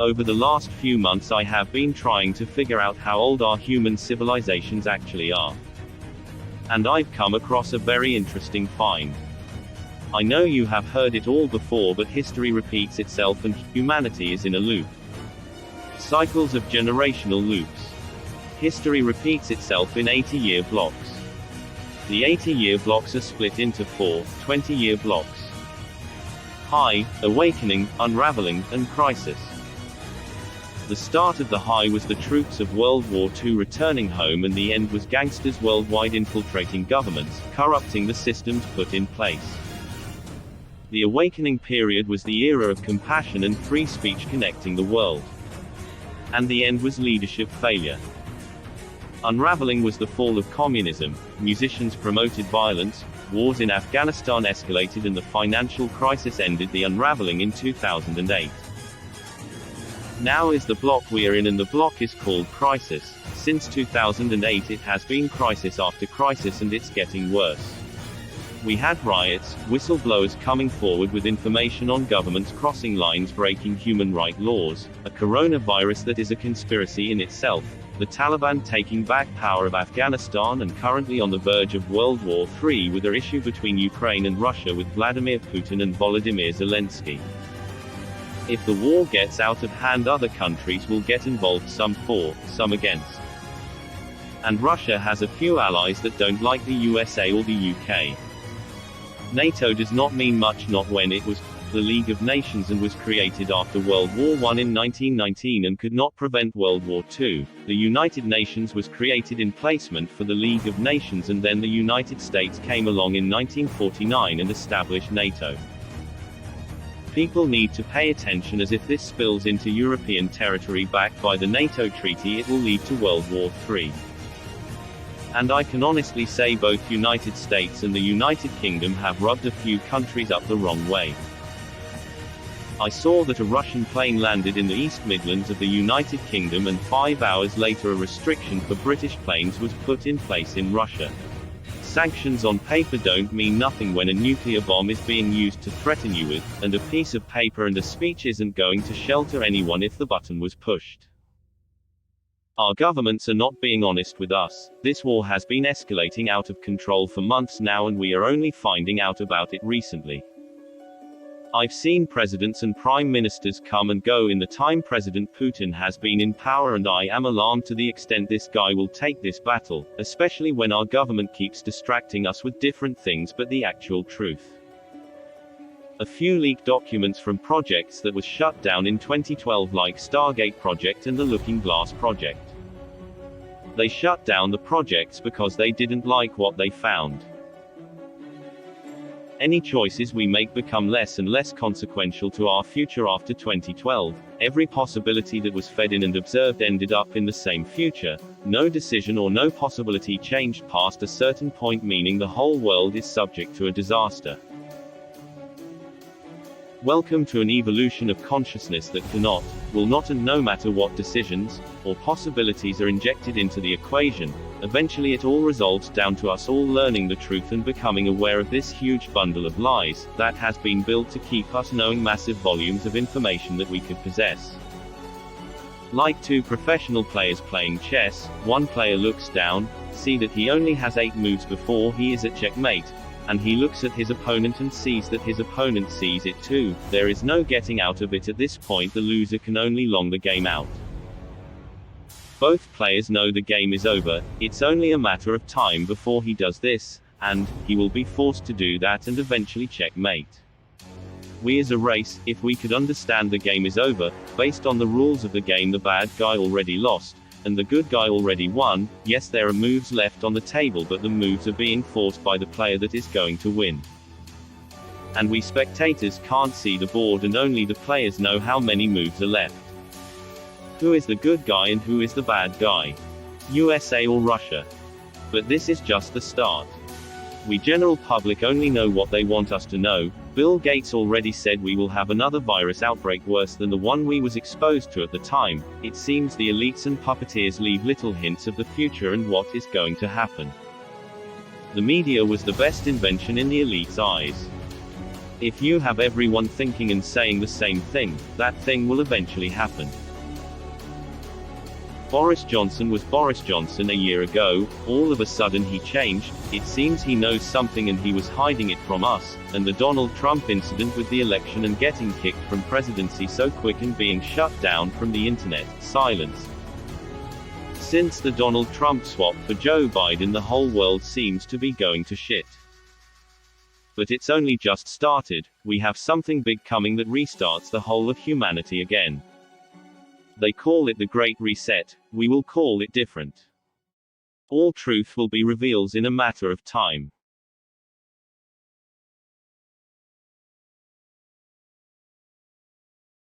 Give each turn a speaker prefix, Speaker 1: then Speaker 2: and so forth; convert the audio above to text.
Speaker 1: Over the last few months I have been trying to figure out how old our human civilizations actually are. And I've come across a very interesting find. I know you have heard it all before, but history repeats itself and humanity is in a loop. Cycles of generational loops. History repeats itself in 80-year blocks. The 80-year blocks are split into 4 20-year blocks. High, awakening, unraveling, and crisis. The start of the high was the troops of World War II returning home, and the end was gangsters worldwide infiltrating governments, corrupting the systems put in place. The awakening period was the era of compassion and free speech connecting the world. And the end was leadership failure. Unraveling was the fall of communism, musicians promoted violence, wars in Afghanistan escalated, and the financial crisis ended the unraveling in 2008. Now is the block we are in, and the block is called crisis. Since 2008 it has been crisis after crisis, and it's getting worse. We had riots, whistleblowers coming forward with information on governments crossing lines, breaking human rights laws, a coronavirus that is a conspiracy in itself, the Taliban taking back power of Afghanistan, and currently on the verge of World War III with an issue between Ukraine and Russia with Vladimir Putin and Volodymyr Zelensky. If the war gets out of hand, other countries will get involved, some for, some against. And Russia has a few allies that don't like the USA or the UK. NATO does not mean much, not when it was the League of Nations and was created after World War I in 1919 and could not prevent World War II. The United Nations was created in placement for the League of Nations, and then the United States came along in 1949 and established NATO. People need to pay attention, as if this spills into European territory backed by the NATO treaty, it will lead to World War III. And I can honestly say both United States and the United Kingdom have rubbed a few countries up the wrong way. I saw that a Russian plane landed in the East Midlands of the United Kingdom, and 5 hours later a restriction for British planes was put in place in Russia. Sanctions on paper don't mean nothing when a nuclear bomb is being used to threaten you with, and a piece of paper and a speech isn't going to shelter anyone if the button was pushed. Our governments are not being honest with us. This war has been escalating out of control for months now, and we are only finding out about it recently. I've seen presidents and prime ministers come and go in the time President Putin has been in power, and I am alarmed to the extent this guy will take this battle, especially when our government keeps distracting us with different things but the actual truth. A few leaked documents from projects that was shut down in 2012, like Stargate project and the Looking Glass project. They shut down the projects because they didn't like what they found. Any choices we make become less and less consequential to our future after 2012. Every possibility that was fed in and observed ended up in the same future. No decision or no possibility changed past a certain point, meaning the whole world is subject to a disaster. Welcome to an evolution of consciousness that cannot, will not, and no matter what decisions or possibilities are injected into the equation, eventually it all resolves down to us all learning the truth and becoming aware of this huge bundle of lies that has been built to keep us knowing massive volumes of information that we could possess. Like two professional players playing chess, one player looks down, see that he only has 8 moves before he is at checkmate, and he looks at his opponent and sees that his opponent sees it too. There is no getting out of it at this point. The loser can only long the game out. Both players know the game is over, it's only a matter of time before he does this, and he will be forced to do that and eventually checkmate. We as a race, if we could understand the game is over, based on the rules of the game, the bad guy already lost, and the good guy already won. Yes, there are moves left on the table, but the moves are being forced by the player that is going to win. And we spectators can't see the board, and only the players know how many moves are left. Who is the good guy and who is the bad guy? USA or Russia? But this is just the start. We general public only know what they want us to know. Bill Gates already said we will have another virus outbreak worse than the one we was exposed to at the time. It seems the elites and puppeteers leave little hints of the future and what is going to happen. The media was the best invention in the elites' eyes. If you have everyone thinking and saying the same thing, that thing will eventually happen. Boris Johnson was Boris Johnson a year ago. All of a sudden he changed. It seems he knows something and he was hiding it from us. And the Donald Trump incident with the election and getting kicked from presidency so quick and being shut down from the internet, silence. Since the Donald Trump swap for Joe Biden, the whole world seems to be going to shit. But it's only just started. We have something big coming that restarts the whole of humanity again. They call it the Great Reset. We will call it different. All truth will be revealed in a matter of time.